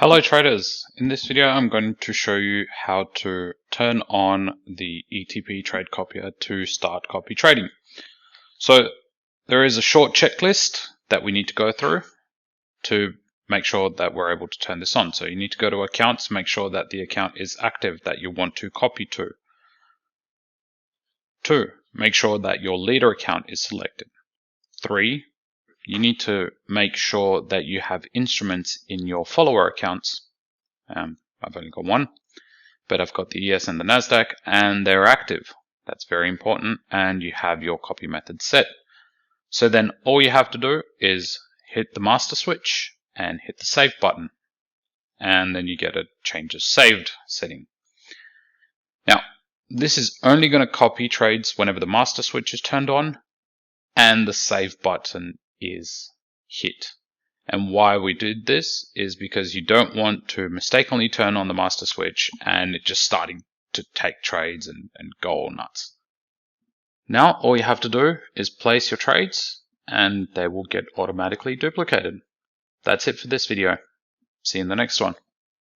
Hello traders, in this video I'm going to show you how to turn on the ETP trade copier to start copy trading. So there is a short checklist that we need to go through to make sure that we're able to turn this on. So you need to go to accounts, make sure that the account is active that you want to copy to. 2, make sure that your leader account is selected. 3, you need to make sure that you have instruments in your follower accounts. I've only got one, but I've got the ES and the NASDAQ, and they're active. That's very important, and you have your copy method set. So then all you have to do is hit the master switch and hit the save button, and then you get a changes saved setting. Now, this is only going to copy trades whenever the master switch is turned on and the save button is hit. And why we did this is because you don't want to mistakenly turn on the master switch and it just starting to take trades and go all nuts. Now all you have to do is place your trades and they will get automatically duplicated. That's it for this video. See you in the next one.